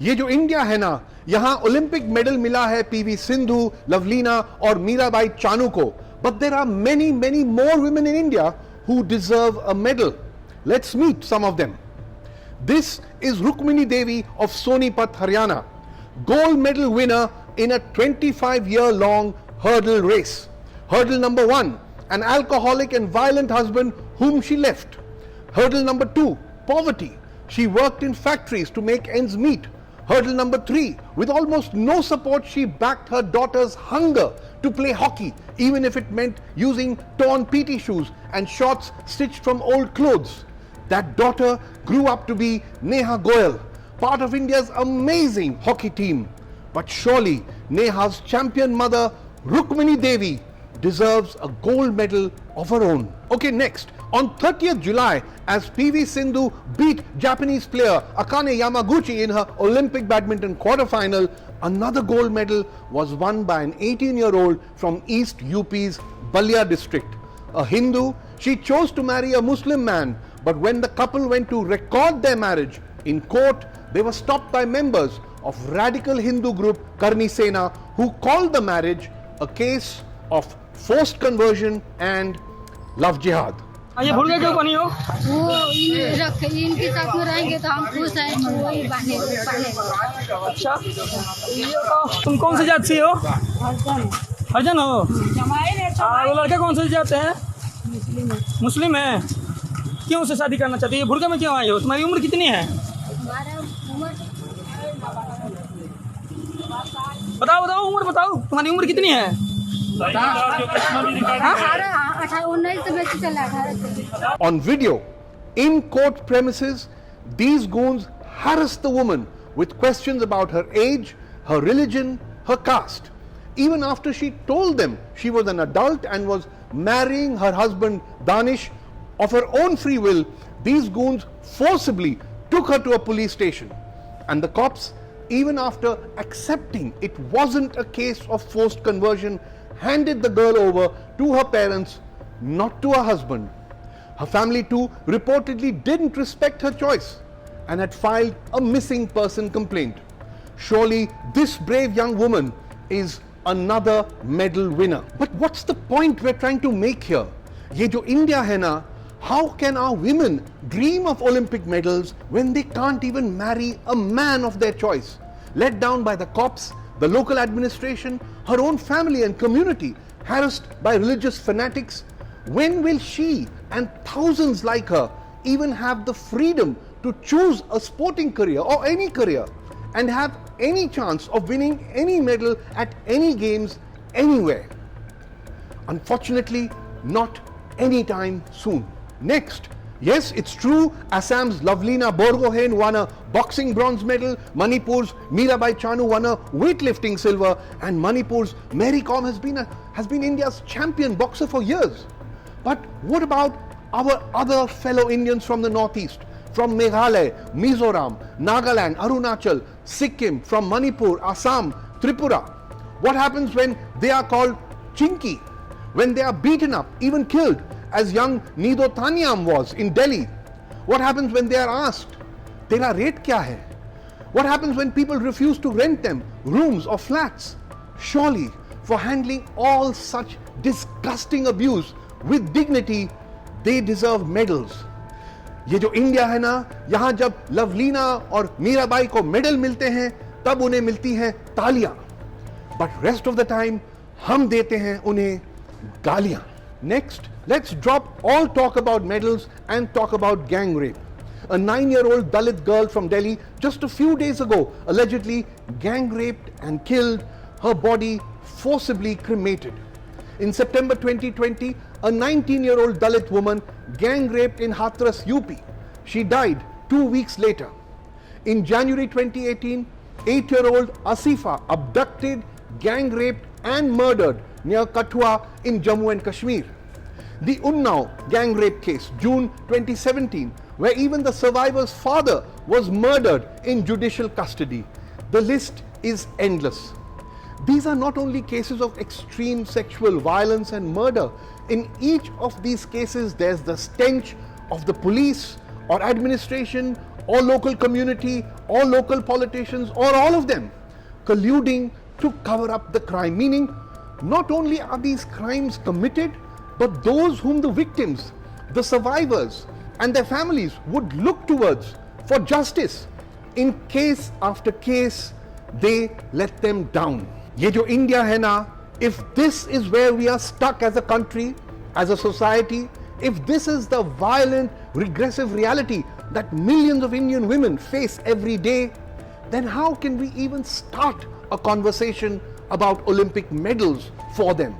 ये जो इंडिया है ना, यहां ओलंपिक मेडल मिला है पीवी सिंधु, लवलीना और मीराबाई चानू को. But there are many more women in India who deserve a medal. Let's meet some of them. This is Rukmini Devi of Sonipat, Haryana, gold medal winner in a 25-year-long hurdle race. Hurdle number 1, an alcoholic and violent husband whom she left. Hurdle number 2, poverty. She worked in factories to make ends meet. Hurdle number 3, with almost no support, she backed her daughter's hunger to play hockey, even if it meant using torn PT shoes and shorts stitched from old clothes. That daughter grew up to be Neha Goyal, part of India's amazing hockey team. But surely Neha's champion mother, Rukmini Devi, deserves a gold medal of her own. Okay, next. On 30th July, as PV Sindhu beat Japanese player Akane Yamaguchi in her Olympic badminton quarterfinal, another gold medal was won by an 18-year-old from East UP's Balia district. A Hindu, she chose to marry a Muslim man, but when the couple went to record their marriage in court, they were stopped by members of radical Hindu group Karni Sena, who called the marriage a case of forced conversion and love jihad. ये भूल गए क्यों बनी हो? वो इनके साथ में रहेंगे तो हम खुश हैं, तो वही बनेगा। अच्छा, ये बताओ तुम कौन सी जात से हो? हरिजन हो? वो लड़के कौन सी जात है? मुस्लिम है। क्यों से शादी करना चाहती है? भुड़के में क्यों आई हो? तुम्हारी उम्र कितनी है? बताओ उम्र बताओ, तुम्हारी उम्र कितनी है? On video, in court premises, these goons harassed the woman with questions about her age, her religion, her caste. Even after she told them she was an adult and was marrying her husband Danish of her own free will, these goons forcibly took her to a police station. And the cops, even after accepting it wasn't a case of forced conversion, handed the girl over to her parents, not to her husband. Her family too reportedly didn't respect her choice and had filed a missing person complaint. Surely this brave young woman is another medal winner. But what's the point we're trying to make here? Ye jo India hai na, how can our women dream of Olympic medals when they can't even marry a man of their choice? Let down by the cops, the local administration, her own family and community, harassed by religious fanatics. When will she and thousands like her even have the freedom to choose a sporting career or any career and have any chance of winning any medal at any games anywhere? Unfortunately, not anytime soon. Next, yes, it's true, Assam's Lovelina Borgohain won a boxing bronze medal, Manipur's Mirabai Chanu won a weightlifting silver, and Manipur's Mary Kom has been India's champion boxer for years. But what about our other fellow Indians from the northeast, from Meghalaya, Mizoram, Nagaland, Arunachal, Sikkim, from Manipur, Assam, Tripura? What happens when they are called chinky, when they are beaten up, even killed, as young Nido Tanyam was in Delhi? What happens when they are asked, "Tera rate kya hai?" What happens when people refuse to rent them rooms or flats? Surely, for handling all such disgusting abuse with dignity, they deserve medals. ये जो India है ना, यहाँ जब लवलीना और मीराबाई को medal मिलते हैं, तब उन्हें मिलती हैं तालियां. But rest of the time, हम देते हैं उन्हें गालियां. Next, let's drop all talk about medals and talk about gang rape. A 9-year-old Dalit girl from Delhi just a few days ago allegedly gang raped and killed, her body forcibly cremated. In September 2020, a 19-year-old Dalit woman gang raped in Hathras, UP. She died 2 weeks later. In January 2018, 8-year-old Asifa abducted, gang raped and murdered near Kathua in Jammu and Kashmir. The Unnao gang rape case, June 2017, where even the survivor's father was murdered in judicial custody. The list is endless. These are not only cases of extreme sexual violence and murder. In each of these cases, there's the stench of the police or administration or local community or local politicians or all of them colluding to cover up the crime. Meaning, not only are these crimes committed, but those whom the victims, the survivors and their families would look towards for justice, in case after case they let them down. Ye jo India hai na, if this is where we are stuck as a country, as a society, if this is the violent, regressive reality that millions of Indian women face every day, then how can we even start a conversation about Olympic medals for them?